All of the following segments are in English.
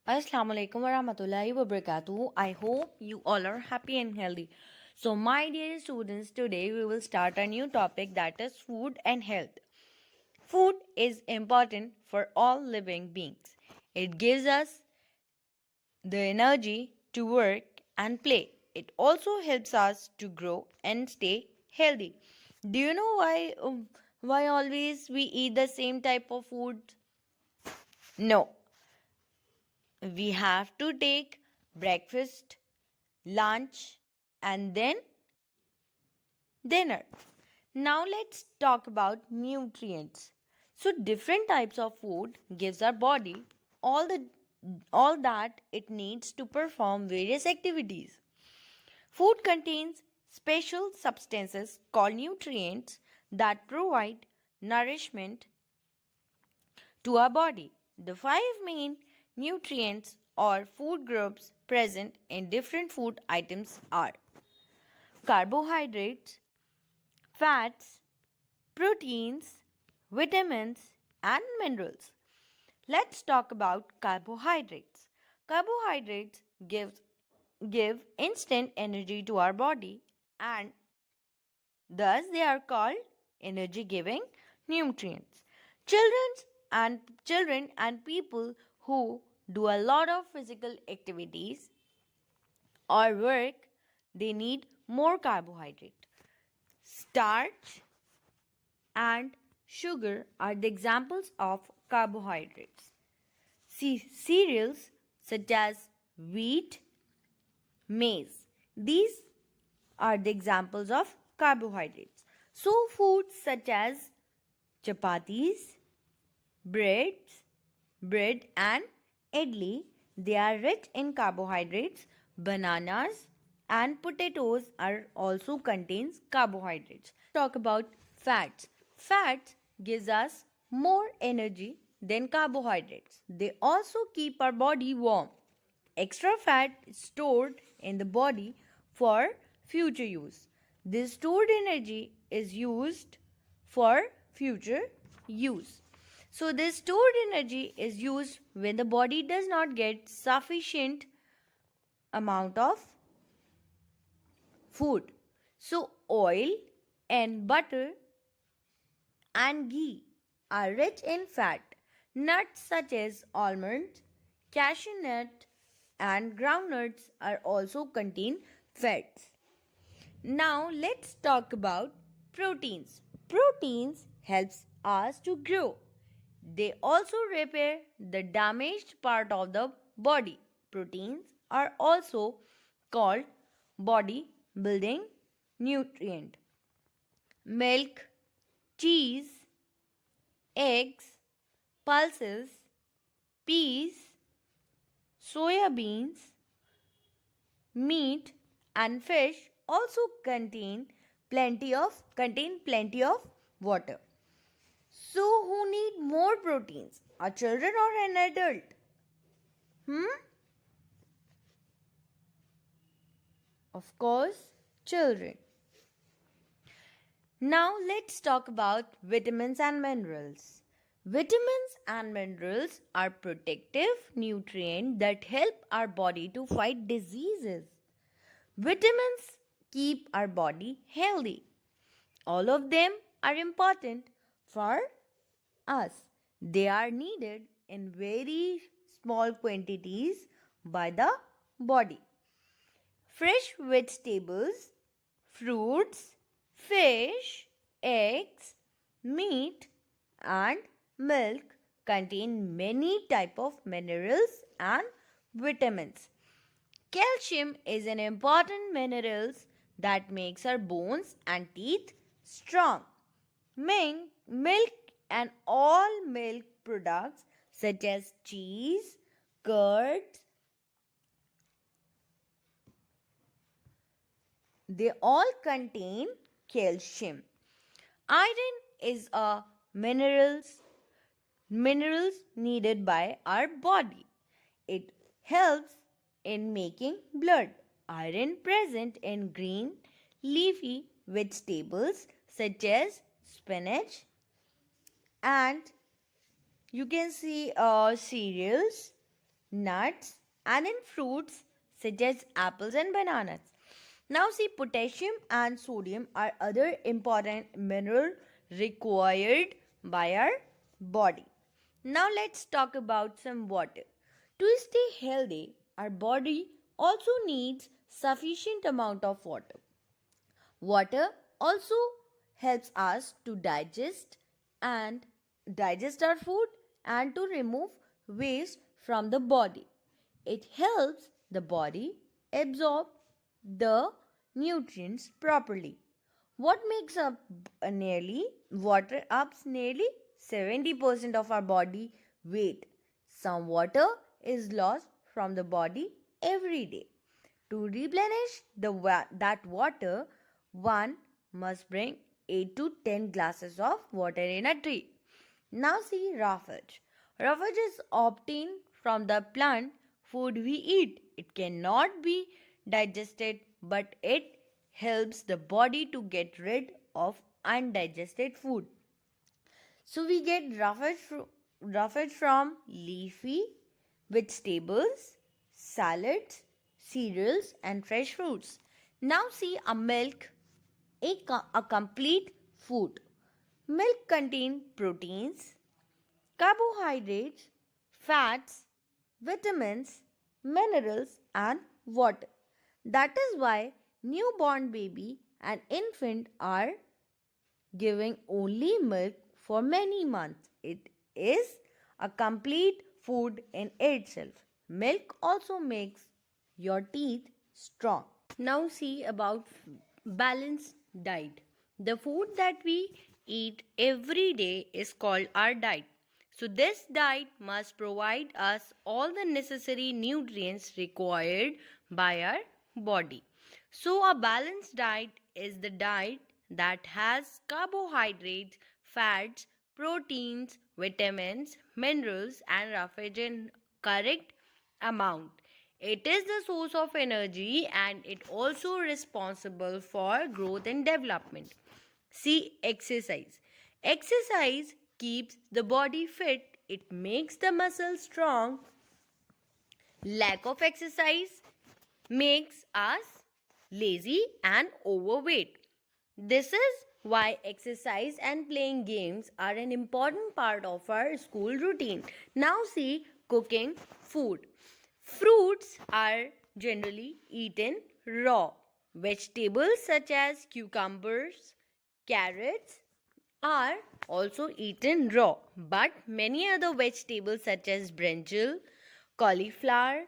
Assalamu alaikum warahmatullahi wabarakatuh. I hope you all are happy and healthy. So, my dear students, today we will start a new topic that is food and health. Food is important for all living beings. It gives us the energy to work and play. It also helps us to grow and stay healthy. Do you know why always we eat the same type of food? No, we have to take breakfast, lunch, and then dinner. Now let's talk about nutrients. So different types of food gives our body all that it needs to perform various activities. Food contains special substances called nutrients that provide nourishment to our body. The five main nutrients or food groups present in different food items are carbohydrates, fats, proteins, vitamins, and minerals. Let's talk about carbohydrates. Carbohydrates give instant energy to our body and thus they are called energy giving nutrients. Children and people who do a lot of physical activities or work, they need more carbohydrate. Starch and sugar are the examples of carbohydrates. Cereals such as wheat, maize, these are the examples of carbohydrates. So, foods such as chapatis, breads, bread and idli, they are rich in carbohydrates. Bananas and potatoes are also contains carbohydrates. Talk about fats. Fats gives us more energy than carbohydrates. They also keep our body warm. Extra fat is stored in the body for future use. This stored energy is used for future use. So, this stored energy is used when the body does not get sufficient amount of food. So, oil and butter and ghee are rich in fat. Nuts such as almonds, cashew nut, and groundnuts are also contain fats. Now let's talk about proteins. Proteins helps us to grow. They also repair the damaged part of the body. Proteins are also called body building nutrient. Milk, cheese, eggs, pulses, peas, soya beans, meat and fish also contain plenty of water. So who need more proteins? A children or an adult? Hmm? Of course, children. Now let's talk about vitamins and minerals. Vitamins and minerals are protective nutrients that help our body to fight diseases. Vitamins keep our body healthy. All of them are important for us. They are needed in very small quantities by the body. Fresh vegetables, fruits, fish, eggs, meat and milk contain many type of minerals and vitamins. Calcium is an important mineral that makes our bones and teeth strong. Milk and all milk products such as cheese, curds, they all contain calcium. Iron is a minerals needed by our body. It helps in making blood. Iron present in green leafy vegetables such as spinach and you can see cereals, nuts, and in fruits such as apples and bananas. Now see, potassium and sodium are other important mineral required by our body. Now let's talk about some water. To stay healthy, our body also needs sufficient amount of water. Water also helps us to and digest our food and to remove waste from the body. It helps the body absorb the nutrients properly. What makes up nearly water ups nearly 70% of our body weight. Some water is lost from the body every day. To replenish that water, one must bring 8 to 10 glasses of water in a day. Now see roughage. Roughage is obtained from the plant food we eat. It cannot be digested, but it helps the body to get rid of undigested food. So we get roughage from leafy vegetables, salads, cereals, and fresh fruits. Now see a milk, a complete food. Milk contains proteins, carbohydrates, fats, vitamins, minerals, and water. That is why newborn baby and infant are giving only milk for many months. It is a complete food in itself. Milk also makes your teeth strong. Now see about balanced diet. The food that we eat every day is called our diet. So this diet must provide us all the necessary nutrients required by our body. So a balanced diet is the diet that has carbohydrates, fats, proteins, vitamins, minerals and roughage in correct amount. It is the source of energy and it also responsible for growth and development. See exercise. Exercise keeps the body fit. It makes the muscles strong. Lack of exercise makes us lazy and overweight. This is why exercise and playing games are an important part of our school routine. Now see cooking food. Fruits are generally eaten raw. Vegetables such as cucumbers, carrots are also eaten raw. But many other vegetables such as brinjal, cauliflower,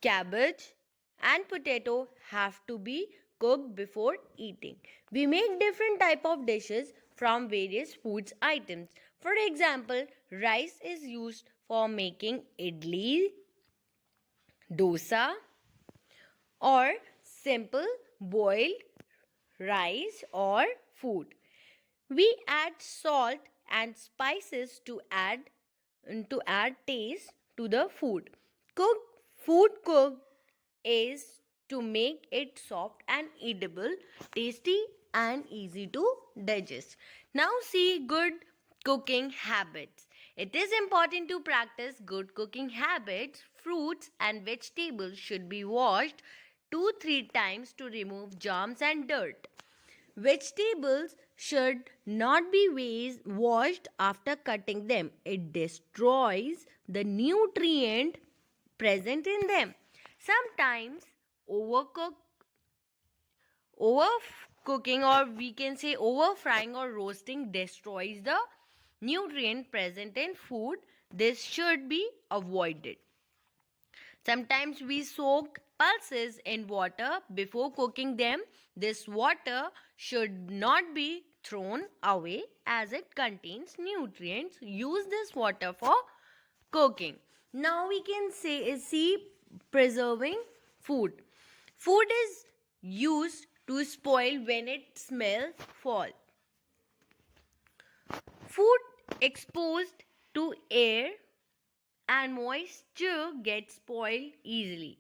cabbage and potato have to be cooked before eating. We make different type of dishes from various foods items. For example, rice is used for making idli, dosa or simple boiled rice or food. We add salt and spices to add taste to the food. Cooked is to make it soft and eatable, tasty and easy to digest. Now see good cooking habits. It is important to practice good cooking habits. Fruits and vegetables should be washed 2-3 times to remove germs and dirt. Vegetables should not be washed after cutting them. It destroys the nutrient present in them. Sometimes overcooking or we can say over frying or roasting destroys the nutrient present in food. This should be avoided. Sometimes we soak pulses in water before cooking them. This water should not be thrown away as it contains nutrients. Use this water for cooking. Now we can see preserving food. Food is used to spoil when it smells fall. Food exposed to air and moisture gets spoiled easily.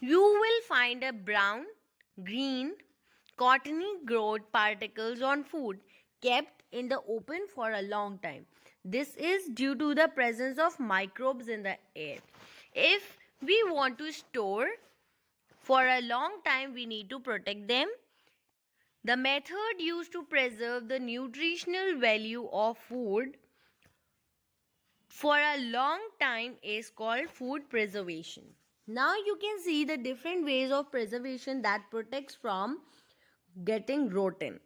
You will find a brown, green, cottony growth particles on food kept in the open for a long time. This is due to the presence of microbes in the air. If we want to store for a long time, we need to protect them. The method used to preserve the nutritional value of food for a long time is called food preservation. Now you can see the different ways of preservation that protects from getting rotten.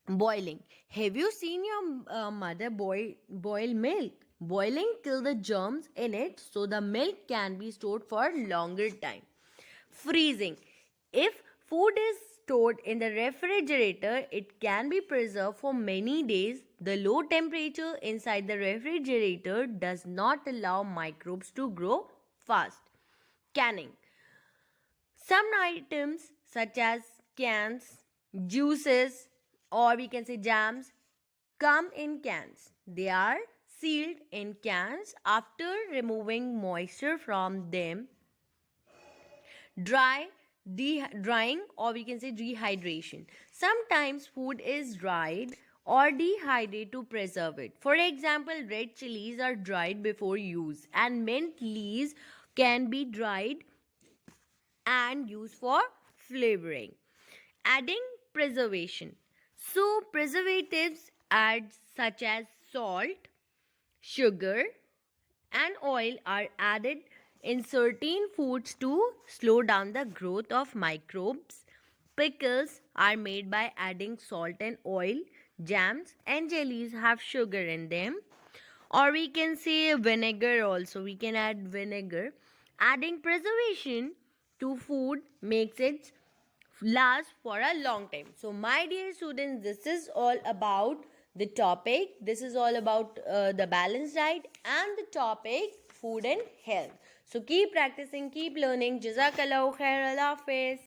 Boiling. Have you seen your mother boil milk? Boiling kill the germs in it so the milk can be stored for longer time. Freezing. If food is stored in the refrigerator, it can be preserved for many days. The low temperature inside the refrigerator does not allow microbes to grow fast. Canning. Some items such as cans, juices, or we can say jams come in cans. They are sealed in cans after removing moisture from them. Drying, or we can say dehydration. Sometimes food is dried or dehydrated to preserve it. For example, red chilies are dried before use, and mint leaves can be dried and used for flavoring. Adding preservation. So preservatives add such as salt, sugar, and oil are added in certain foods to slow down the growth of microbes. Pickles are made by adding salt and oil. Jams and jellies have sugar in them. Or we can say vinegar also. We can add vinegar. Adding preservation to food makes it last for a long time. So, my dear students, this is all about the topic. This is all about the balanced diet and the topic food and health. So, keep practicing, keep learning. Jazakallah khair. Allah Hafiz.